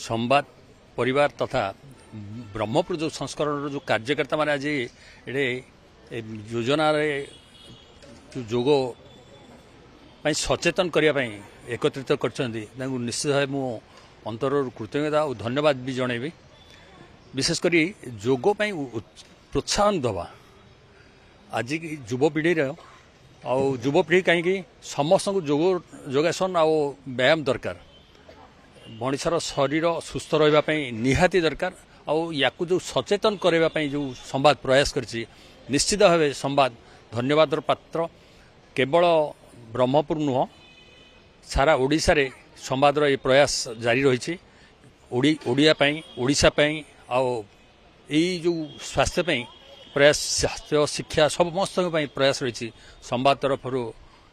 संवाद परिवार तथा ब्रह्मपुर जो संस्करण जो कार्यकर्ता मैंने आज ये योजना जो जोग सचेतन करने एकत्रित कर निश्चित भाव मु अंतर कृतज्ञता और धन्यवाद भी जनइबी। विशेषकर जोग प्रोत्साहन दवा आज की युवपीढ़ी युवपीढ़ी कहीं समस्त को जोगासन आ व्यायाम दरकार मनीषर शरीर सुस्थ रही निहाती दरकार या जो सचेतन करने जो संवाद प्रयास करछि निश्चित भाव संवाद धन्यवाद पात्र केवल ब्रह्मपुर नुह सारा ओडिशा रे संवाद ये प्रयास जारी रही ओडिशा यही जो स्वास्थ्य प्रयास स्वास्थ्य शिक्षा समस्त प्रयास रही संवाद तरफ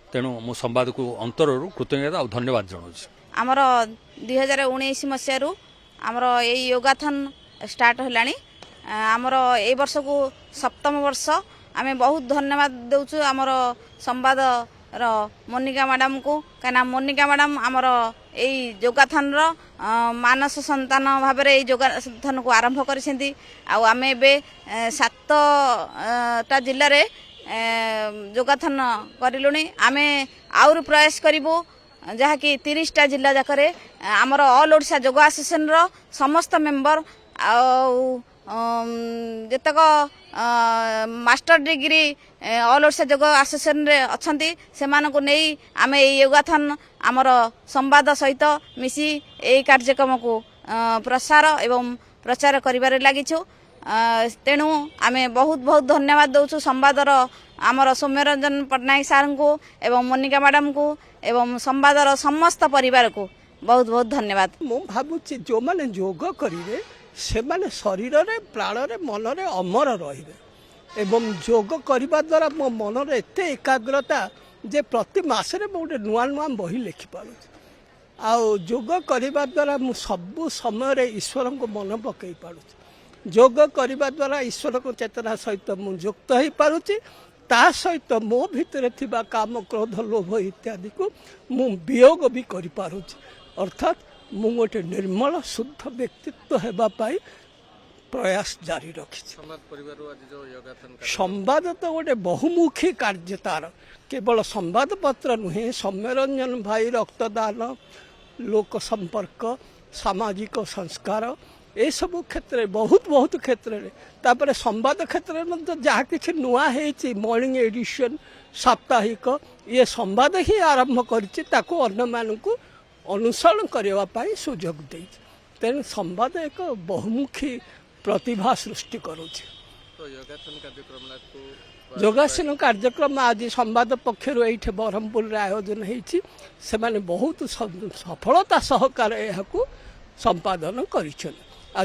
तेणु मु संवाद को अंतर कृतज्ञता और धन्यवाद जनाऊँ। आमर 2019 मसीह आमर यही योगाथन स्टार्ट है आमर ए वर्ष को सप्तम वर्ष आम बहुत धन्यवाद देउछु आमर संवाद मोनिका मैडम को कहीं मोनिका मैडम आमर यही योगाथन मानस संतान भाव में योगाथन को आरंभ करिसेंती आम ए 7टा जिले में योगाथन करिलुनी आमे आउर प्रयास करिबो जहाँकि 30टा जिला जाकर आमर ऑल ओडिशा योग एसोसिएशन रो समस्त मेंबर जतक मास्टर डिग्री ऑल ओडिशा योग एसोसिएशन रे अछंती सेमानकु नै आमे योगाथन आमर संवाद सहित मिसी ए कार्यक्रम को प्रसार एवं प्रचार करिबारे लागिछु। तेणु आमे बहुत बहुत धन्यवाद दौचु संवादर आमर सौम्यरंजन पट्टनायक सार को एवं मोनिका मैडम को एवं संवादर समस्त परिवार को बहुत बहुत धन्यवाद। मु भावुची जो माने योग करिवे से माने शरीर रे प्राण रे मन रे अमर रहिबे एवं योग करबा द्वारा मो मन रे एते एकाग्रता जे प्रति मास रे मोटे नुआ नुआ बही लिखि पारु आ योग करबा द्वारा मु सब समय रे ईश्वर को मन पकई पारु योग करबा द्वारा ईश्वर को चेतना सहित मु युक्त हो पारुची ता सहित मो भितर थिबा काम क्रोध लोभ इत्यादि को मु वियोग भी करि पारुची अर्थात मु गोटे निर्मल शुद्ध व्यक्तित्व हेबा पाई प्रयास जारी रखी। संवाद तो गोटे बहुमुखी कार्य तार केवल संवाद पत्र नुहे सौम्यरंजन भाई रक्तदान लोक संपर्क सामाजिक संस्कार ए सब क्षेत्र बहुत बहुत क्षेत्र में संवाद क्षेत्र में तो जहाँ कि नुआ है मॉर्निंग एडिशन साप्ताहिक ये संवाद ही आरंभ कर अनुसरण करने सुजोग दे तेणु संवाद एक बहुमुखी प्रतिभा सृष्टि करुचे। योगासन कार्यक्रम आज संवाद पक्षर ये ब्रह्मपुर आयोजन होती से बहुत सफलता सहकार यह संपादन कर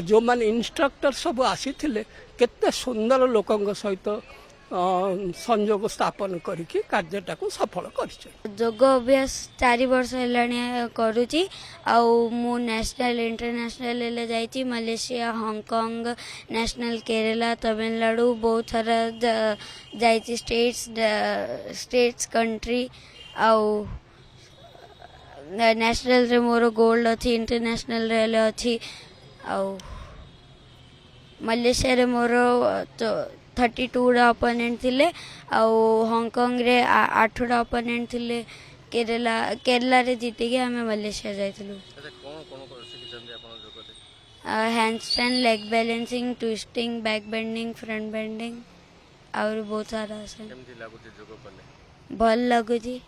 जो माने इंस्ट्रक्टर सब आसी केते सुंदर लोकों सहित संयोग स्थापन करके कार्यटा को सफल कर योग अभ्यास 4 वर्ष है करुची मु नेशनल इंटरनेशनल ले जाइची Malaysia Hong Kong national Kerala Tamil Nadu बहुत सारा जाइची स्टेट्स कंट्री नेशनल रे मोर गोल्ड अच्छी इंटरनेशनल रे अच्छी मलेशिया रे मोर 32 अपोनेंट थिले हांगकांग रे 8 अपोनेंट थिले केरला रे जीति के हमें मलेशिया जाइथिलु। Handstand leg balancing twisting back bending front bending और बहुत सारा भल लगुची।